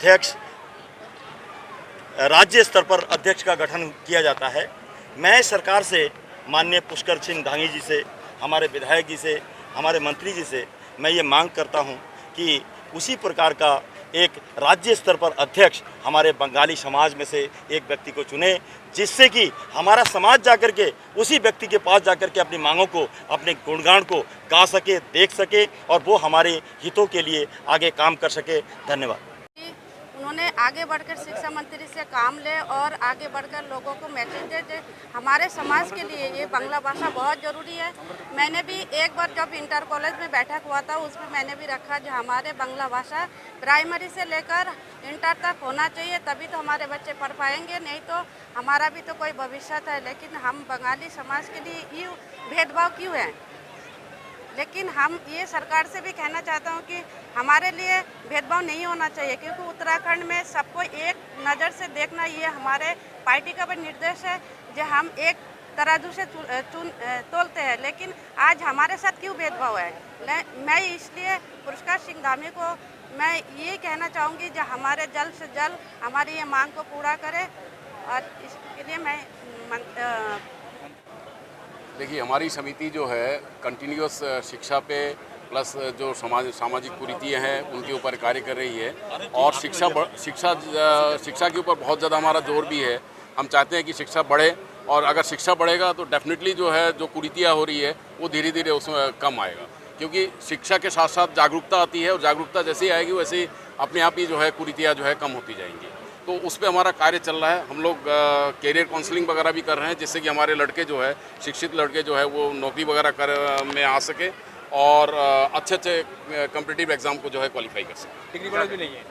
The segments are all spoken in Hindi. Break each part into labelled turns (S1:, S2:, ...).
S1: अध्यक्ष, राज्य स्तर पर अध्यक्ष का गठन किया जाता है। मैं सरकार से, माननीय पुष्कर सिंह धामी जी से, हमारे विधायक जी से, हमारे मंत्री जी से मैं ये मांग करता हूँ कि उसी प्रकार का एक राज्य स्तर पर अध्यक्ष हमारे बंगाली समाज में से एक व्यक्ति को चुने, जिससे कि हमारा समाज जाकर के उसी व्यक्ति के पास जाकर के अपनी मांगों को, अपने गुणगान को गा सके, देख सके और वो हमारे हितों के लिए आगे काम कर सके। धन्यवाद।
S2: उन्होंने आगे बढ़कर शिक्षा मंत्री से काम ले और आगे बढ़कर लोगों को मैसेज दे। हमारे समाज के लिए ये बांग्ला भाषा बहुत ज़रूरी है। मैंने भी एक बार जब इंटर कॉलेज में बैठक हुआ था, उसमें मैंने भी रखा जो हमारे बांग्ला भाषा प्राइमरी से लेकर इंटर तक होना चाहिए, तभी तो हमारे बच्चे पढ़ पाएंगे, नहीं तो हमारा भी तो कोई भविष्य है। लेकिन हम बंगाली समाज के लिए यूँ भेदभाव क्यों है? लेकिन हम ये सरकार से भी कहना चाहता हूँ कि हमारे लिए भेदभाव नहीं होना चाहिए, क्योंकि उत्तराखंड में सबको एक नज़र से देखना ये हमारे पार्टी का भी निर्देश है जो हम एक तराजू से तोलते हैं। लेकिन आज हमारे साथ क्यों भेदभाव है? मैं इसलिए पुष्कर सिंह धामी को मैं ये कहना चाहूँगी जो हमारे जल्द से जल्द हमारी ये मांग को पूरा करे, और इसके लिए मैं
S3: देखिए, हमारी समिति जो है कंटिन्यूअस शिक्षा पे प्लस जो सामाजिक कुरीतियाँ हैं उनके ऊपर कार्य कर रही है, और शिक्षा के ऊपर बहुत ज़्यादा हमारा जोर भी है। हम चाहते हैं कि शिक्षा बढ़े, और अगर शिक्षा बढ़ेगा तो डेफिनेटली जो है जो कुरीतियाँ हो रही है वो धीरे धीरे उसमें कम आएगा, क्योंकि शिक्षा के साथ साथ जागरूकता आती है, और जागरूकता जैसे ही आएगी वैसे ही अपने आप ही जो है कुरीतियाँ जो है कम होती जाएंगी। तो उस पर हमारा कार्य चल रहा है। हम लोग कैरियर काउंसलिंग वगैरह भी कर रहे हैं, जिससे कि हमारे लड़के जो है, शिक्षित लड़के जो है वो नौकरी वगैरह में आ सके और अच्छे कॉम्पिटिटिव एग्ज़ाम को जो है क्वालिफाई कर सके।
S4: डिग्री कॉलेज भी नहीं है।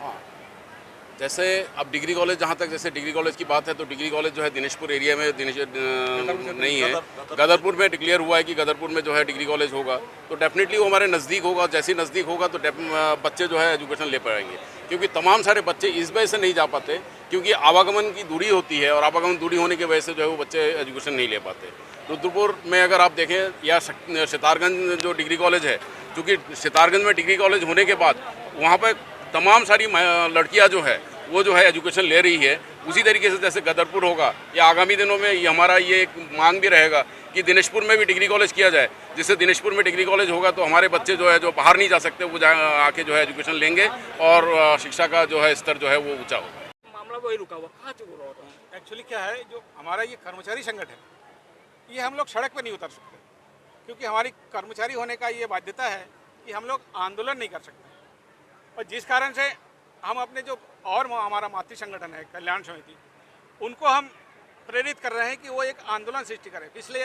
S3: हाँ, जैसे अब डिग्री कॉलेज, जहाँ तक जैसे डिग्री कॉलेज की बात है, तो डिग्री कॉलेज जो है दिनेशपुर एरिया में नहीं है। गदरपुर में डिक्लेयर हुआ है कि गदरपुर में जो है डिग्री कॉलेज होगा, तो डेफिनेटली वो हमारे नज़दीक होगा। जैसे ही नज़दीक होगा तो बच्चे जो है एजुकेशन ले पाएंगे, क्योंकि तमाम सारे बच्चे इस वजह से नहीं जा पाते क्योंकि आवागमन की दूरी होती है, और आवागमन दूरी होने की वजह से जो है वो बच्चे एजुकेशन नहीं ले पाते। रुद्रपुर में अगर आप देखें या सितारगंज जो डिग्री कॉलेज है, क्योंकि सितारगंज में डिग्री कॉलेज होने के बाद वहाँ पर तमाम सारी लड़कियाँ जो है वो जो है एजुकेशन ले रही है। उसी तरीके से जैसे गदरपुर होगा, या आगामी दिनों में ये हमारा ये एक मांग भी रहेगा कि दिनेशपुर में भी डिग्री कॉलेज किया जाए, जिससे दिनेशपुर में डिग्री कॉलेज होगा तो हमारे बच्चे जो है जो बाहर नहीं जा सकते वो आके जो है एजुकेशन लेंगे, और शिक्षा का जो है स्तर जो है वो ऊँचा होगा।
S4: मामला वही रुका हुआ कहाँ चुप रहा होता है। एक्चुअली क्या है, जो हमारा ये कर्मचारी संगठन है, ये हम लोग सड़क पर नहीं उतर सकते, क्योंकि हमारी कर्मचारी होने का ये बाध्यता है कि हम लोग आंदोलन नहीं कर सकते। और जिस कारण से हम अपने जो और हमारा मातृ संगठन है कल्याण समिति, उनको हम प्रेरित कर रहे हैं कि वो एक आंदोलन सृष्टि करें। पिछले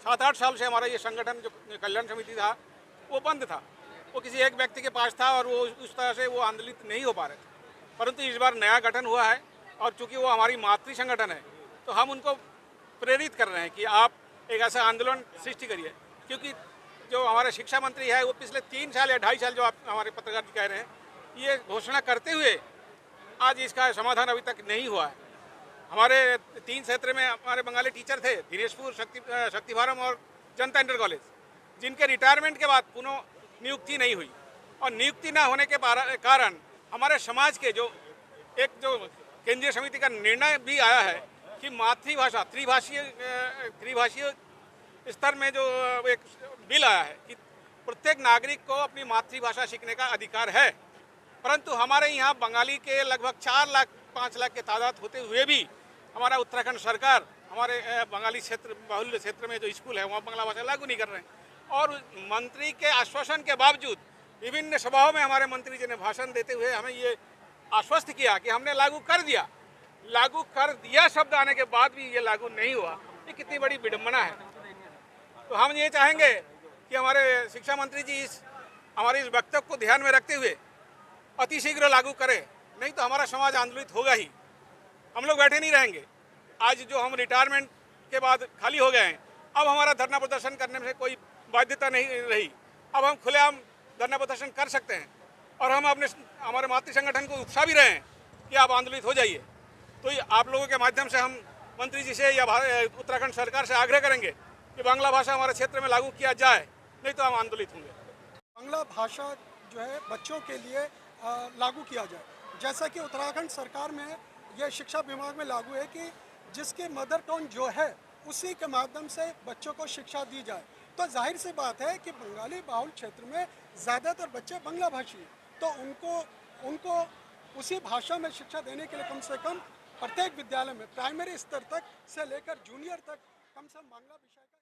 S4: 7-8 साल से हमारा ये संगठन जो कल्याण समिति था वो बंद था, वो किसी एक व्यक्ति के पास था, और वो उस तरह से वो आंदोलित नहीं हो पा रहे थे। परंतु इस बार नया गठन हुआ है, और चूँकि वो हमारी मातृ संगठन है तो हम उनको प्रेरित कर रहे हैं कि आप एक ऐसा आंदोलन सृष्टि करिए। क्योंकि जो हमारे शिक्षा मंत्री है वो पिछले 3 साल या 2.5 साल, जो आप हमारे पत्रकार जी कह रहे हैं, ये घोषणा करते हुए आज इसका समाधान अभी तक नहीं हुआ है। हमारे 3 क्षेत्र में हमारे बंगाली टीचर थे, दिनेशपुर, शक्तिभारम और जनता इंटर कॉलेज, जिनके रिटायरमेंट के बाद पुनः नियुक्ति नहीं हुई, और नियुक्ति ना होने के कारण हमारे समाज के जो केंद्रीय समिति का निर्णय भी आया है कि मातृभाषा त्रिभाषीय स्तर में जो एक बिल आया है कि प्रत्येक नागरिक को अपनी मातृभाषा सीखने का अधिकार है। परंतु हमारे यहाँ बंगाली के लगभग 4-5 लाख के तादाद होते हुए भी हमारा उत्तराखंड सरकार हमारे बंगाली क्षेत्र, बाहुल्य क्षेत्र में जो स्कूल है वहाँ बांग्ला भाषा लागू नहीं कर रहे हैं। और मंत्री के आश्वासन के बावजूद विभिन्न सभाओं में हमारे मंत्री जी ने भाषण देते हुए हमें ये आश्वस्त किया कि हमने लागू कर दिया शब्द आने के बाद भी ये लागू नहीं हुआ। ये कितनी बड़ी विडंबना है। तो हम ये चाहेंगे कि हमारे शिक्षा मंत्री जी हमारे इस वक्तव्य को ध्यान में रखते हुए अतिशीघ्र लागू करें, नहीं तो हमारा समाज आंदोलित होगा ही। हम लोग बैठे नहीं रहेंगे। आज जो हम रिटायरमेंट के बाद खाली हो गए हैं, अब हमारा धरना प्रदर्शन करने में कोई बाध्यता नहीं रही। अब हम खुलेआम धरना प्रदर्शन कर सकते हैं, और हम हमारे मातृ संगठन को उत्साह भी रहे हैं कि आप आंदोलित हो जाइए। तो आप लोगों के माध्यम से हम मंत्री जी से या उत्तराखंड सरकार से आग्रह करेंगे कि बांग्ला भाषा हमारे क्षेत्र में लागू किया जाए, नहीं तो हम आंदोलित होंगे।
S5: बांग्ला भाषा जो है बच्चों के लिए लागू किया जाए। जैसा कि उत्तराखंड सरकार में यह शिक्षा विभाग में लागू है कि जिसकी मदर टंग जो है उसी के माध्यम से बच्चों को शिक्षा दी जाए। तो जाहिर सी बात है कि बंगाली बाहुल क्षेत्र में ज़्यादातर बच्चे बांग्ला भाषी हैं, तो उनको उसी भाषा में शिक्षा देने के लिए कम से कम प्रत्येक विद्यालय में प्राइमरी स्तर तक से लेकर जूनियर तक कम से कम बांग्ला विषय का